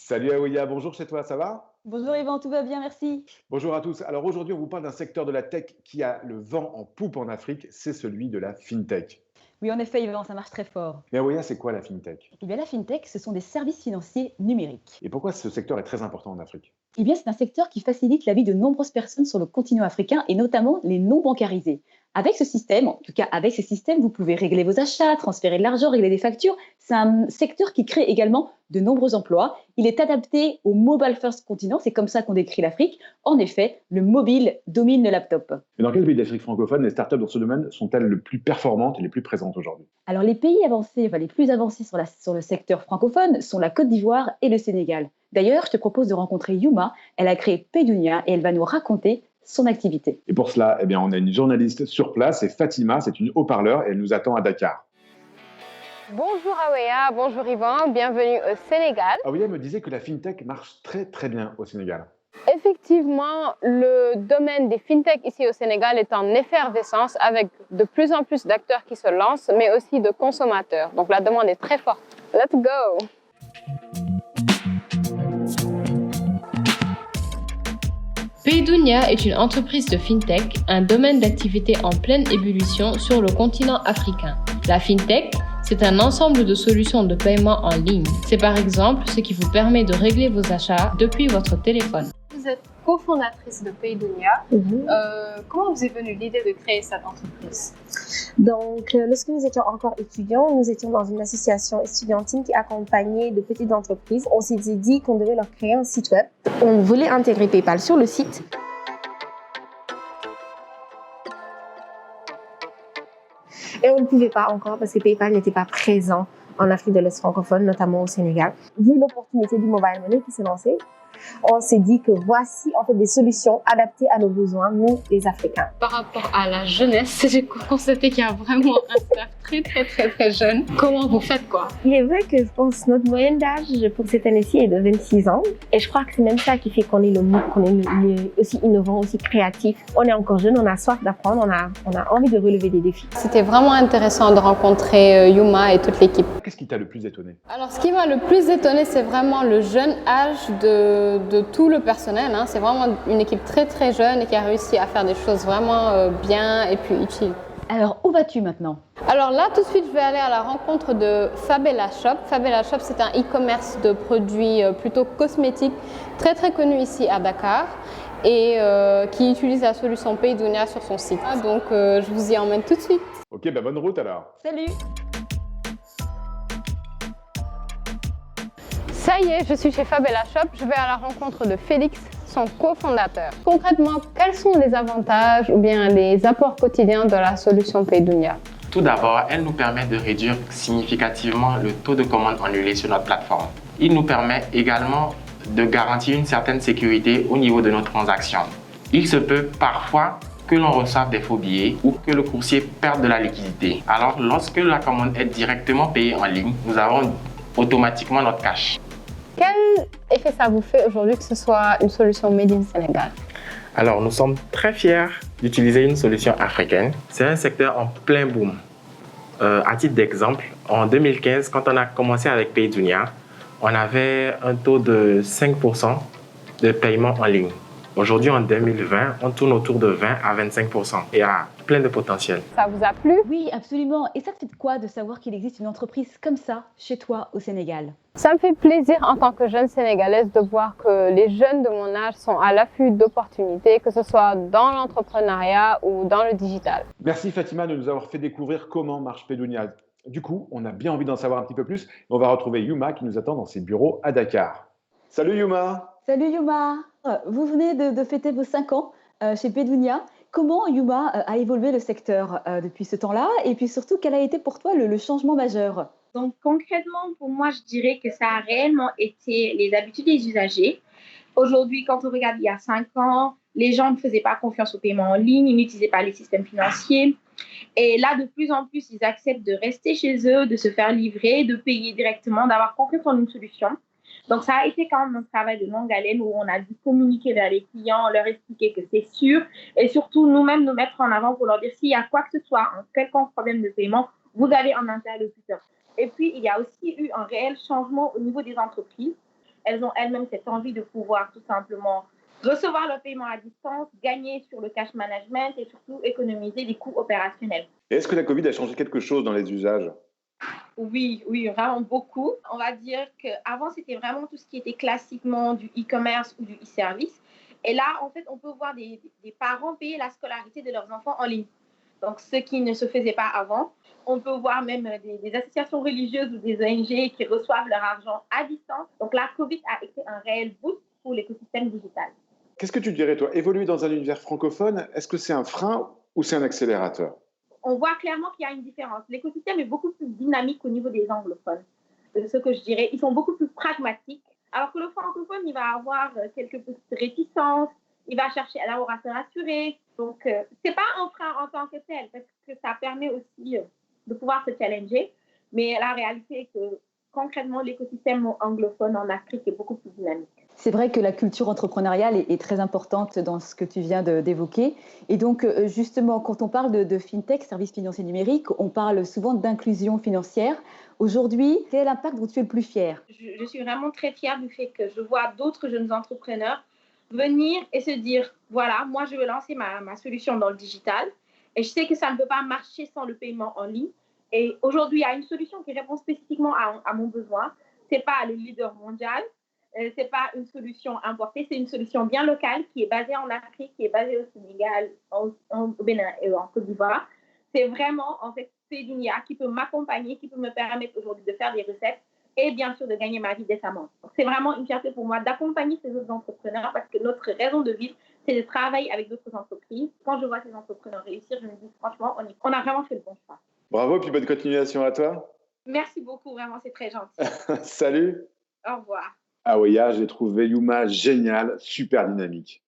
Salut Aouya, bonjour chez toi, ça va? Bonjour Yvan, tout va bien, merci. Bonjour à tous. Alors aujourd'hui, on vous parle d'un secteur de la tech qui a le vent en poupe en Afrique, c'est celui de la fintech. Oui, en effet, Yvan, ça marche très fort. Mais Aouya, c'est quoi la fintech? Eh bien, la fintech, ce sont des services financiers numériques. Et pourquoi ce secteur est très important en Afrique? Eh bien, c'est un secteur qui facilite la vie de nombreuses personnes sur le continent africain et notamment les non bancarisés. Avec ce système, en tout cas avec ce système, vous pouvez régler vos achats, transférer de l'argent, régler des factures. C'est un secteur qui crée également de nombreux emplois. Il est adapté au mobile first continent, c'est comme ça qu'on décrit l'Afrique. En effet, le mobile domine le laptop. Et dans quel pays d'Afrique francophone les startups dans ce domaine sont-elles les plus performantes et les plus présentes aujourd'hui? Alors, les pays avancés, enfin, les plus avancés sur le secteur francophone sont la Côte d'Ivoire et le Sénégal. D'ailleurs, je te propose de rencontrer Yuma. Elle a créé Paydunia et elle va nous raconter son activité. Et pour cela, eh bien, on a une journaliste sur place, c'est Fatima, c'est une haut-parleur et elle nous attend à Dakar. Bonjour Aweya, bonjour Yvan, bienvenue au Sénégal. Aouya me disait que la fintech marche très très bien au Sénégal. Effectivement, le domaine des fintechs ici au Sénégal est en effervescence avec de plus en plus d'acteurs qui se lancent, mais aussi de consommateurs. Donc la demande est très forte. Let's go! Paydunia est une entreprise de fintech, un domaine d'activité en pleine ébullition sur le continent africain. La fintech, c'est un ensemble de solutions de paiement en ligne. C'est par exemple ce qui vous permet de régler vos achats depuis votre téléphone. Vous êtes cofondatrice de Paydunia. Comment vous est venue l'idée de créer cette entreprise? Donc, lorsque nous étions encore étudiants, nous étions dans une association estudiantine qui accompagnait de petites entreprises. On s'était dit qu'on devait leur créer un site web. On voulait intégrer PayPal sur le site. Et on ne pouvait pas encore parce que PayPal n'était pas présent en Afrique de l'Est francophone, notamment au Sénégal. Vu l'opportunité du mobile money qui s'est lancé, on s'est dit que voici en fait des solutions adaptées à nos besoins, nous les Africains. Par rapport à la jeunesse, j'ai constaté qu'il y a vraiment un staff très jeune. Comment vous faites quoi? Il est vrai que je pense que notre moyenne d'âge pour cette année-ci est de 26 ans. Et je crois que c'est même ça qui fait qu'on est aussi innovant, aussi créatif. On est encore jeune, on a soif d'apprendre, on a envie de relever des défis. C'était vraiment intéressant de rencontrer Yuma et toute l'équipe. Qu'est-ce qui t'a le plus étonné? Alors, ce qui m'a le plus étonné, c'est vraiment le jeune âge de tout le personnel. C'est vraiment une équipe très jeune et qui a réussi à faire des choses vraiment bien et puis utiles. Alors, où vas-tu maintenant? Alors là, tout de suite, je vais aller à la rencontre de Fabella Shop. Fabella Shop, c'est un e-commerce de produits plutôt cosmétiques, très connu ici à Dakar et qui utilise la solution Paydunia sur son site. Donc, je vous y emmène tout de suite. Ok, bah bonne route alors. Salut! Ça y est, je suis chez Fabella Shop. Je vais à la rencontre de Félix, son cofondateur. Concrètement, quels sont les avantages ou bien les apports quotidiens de la solution Paydunia? Tout d'abord, elle nous permet de réduire significativement le taux de commandes annulées sur notre plateforme. Il nous permet également de garantir une certaine sécurité au niveau de nos transactions. Il se peut parfois que l'on reçoive des faux billets ou que le coursier perde de la liquidité. Alors, lorsque la commande est directement payée en ligne, nous avons automatiquement notre cash. Quel effet ça vous fait aujourd'hui que ce soit une solution Made in Sénégal? Alors, nous sommes très fiers d'utiliser une solution africaine. C'est un secteur en plein boom. À titre d'exemple, en 2015, quand on a commencé avec Paydunia, on avait un taux de 5% de paiement en ligne. Aujourd'hui, en 2020, on tourne autour de 20 à 25% et a plein de potentiel. Ça vous a plu? Oui, absolument. Et ça te fait quoi de savoir qu'il existe une entreprise comme ça chez toi au Sénégal? Ça me fait plaisir en tant que jeune sénégalaise de voir que les jeunes de mon âge sont à l'affût d'opportunités, que ce soit dans l'entrepreneuriat ou dans le digital. Merci Fatima de nous avoir fait découvrir comment marche Paydunia. Du coup, on a bien envie d'en savoir un petit peu plus et on va retrouver Yuma qui nous attend dans ses bureaux à Dakar. Salut Yuma! Salut Yuma! Vous venez de fêter vos 5 ans chez Paydunia. Comment Yuma a évolué le secteur depuis ce temps-là? Et puis surtout, quel a été pour toi le changement majeur? Donc concrètement, pour moi, je dirais que ça a réellement été les habitudes des usagers. Aujourd'hui, quand on regarde il y a 5 ans, les gens ne faisaient pas confiance au paiement en ligne, ils n'utilisaient pas les systèmes financiers. Et là, de plus en plus, ils acceptent de rester chez eux, de se faire livrer, de payer directement, d'avoir confiance en une solution. Donc, ça a été quand même un travail de longue haleine où on a dû communiquer vers les clients, leur expliquer que c'est sûr et surtout nous-mêmes nous mettre en avant pour leur dire s'il y a quoi que ce soit, un quelconque problème de paiement, vous avez un interlocuteur. Et puis, il y a aussi eu un réel changement au niveau des entreprises. elles ont elles-mêmes cette envie de pouvoir tout simplement recevoir leur paiement à distance, gagner sur le cash management et surtout économiser les coûts opérationnels. Et est-ce que la Covid a changé quelque chose dans les usages? Oui, vraiment beaucoup. On va dire qu'avant, c'était vraiment tout ce qui était classiquement du e-commerce ou du e-service. Et là, en fait, on peut voir des parents payer la scolarité de leurs enfants en ligne. Donc, ce qui ne se faisait pas avant. On peut voir même des associations religieuses ou des ONG qui reçoivent leur argent à distance. Donc, la COVID a été un réel boost pour l'écosystème digital. Qu'est-ce que tu dirais, toi? Évoluer dans un univers francophone, est-ce que c'est un frein ou c'est un accélérateur? On voit clairement qu'il y a une différence. L'écosystème est beaucoup plus dynamique au niveau des anglophones. Ce que je dirais, ils sont beaucoup plus pragmatiques. Alors que le francophone, il va avoir quelques petites réticences, il va chercher d'abord à se rassurer. Donc, ce n'est pas un frein en tant que tel, parce que ça permet aussi de pouvoir se challenger. Mais la réalité est que concrètement, l'écosystème anglophone en Afrique est beaucoup plus dynamique. C'est vrai que la culture entrepreneuriale est très importante dans ce que tu viens d'évoquer. Et donc, justement, quand on parle de fintech, services financiers numériques, on parle souvent d'inclusion financière. Aujourd'hui, quel est l'impact dont tu es le plus fier? Je suis vraiment très fière du fait que je vois d'autres jeunes entrepreneurs venir et se dire, voilà, moi, je veux lancer ma solution dans le digital. Et je sais que ça ne peut pas marcher sans le paiement en ligne. Et aujourd'hui, il y a une solution qui répond spécifiquement à mon besoin. Ce n'est pas le leader mondial. Ce n'est pas une solution importée, c'est une solution bien locale qui est basée en Afrique, qui est basée au Sénégal, au Bénin et en Côte d'Ivoire. C'est vraiment, en fait, Pédunia qui peut m'accompagner, qui peut me permettre aujourd'hui de faire des recettes et bien sûr de gagner ma vie décemment. Donc, c'est vraiment une fierté pour moi d'accompagner ces autres entrepreneurs parce que notre raison de vivre, c'est de travailler avec d'autres entreprises. Quand je vois ces entrepreneurs réussir, je me dis franchement, on a vraiment fait le bon choix. Bravo, puis bonne continuation à toi. Merci beaucoup, vraiment, c'est très gentil. Salut. Au revoir. Ah oui, j'ai trouvé Yuma génial, super dynamique.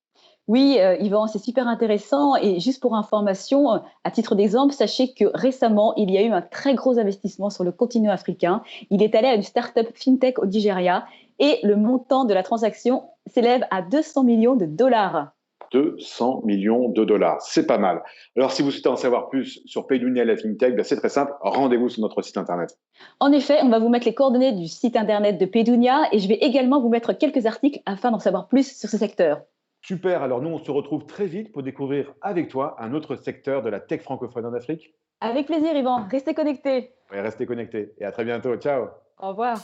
Oui, Yvan, c'est super intéressant. Et juste pour information, à titre d'exemple, sachez que récemment, il y a eu un très gros investissement sur le continent africain. Il est allé à une start-up fintech au Nigeria et le montant de la transaction s'élève à 200 millions de dollars. 200 millions de dollars, c'est pas mal. Alors, si vous souhaitez en savoir plus sur Paydunia et la FinTech, c'est très simple, rendez-vous sur notre site internet. En effet, on va vous mettre les coordonnées du site internet de Paydunia et je vais également vous mettre quelques articles afin d'en savoir plus sur ce secteur. Super, alors nous, on se retrouve très vite pour découvrir avec toi un autre secteur de la tech francophone en Afrique. Avec plaisir, Yvan. Restez connectés. Ouais, restez connectés et à très bientôt. Ciao. Au revoir.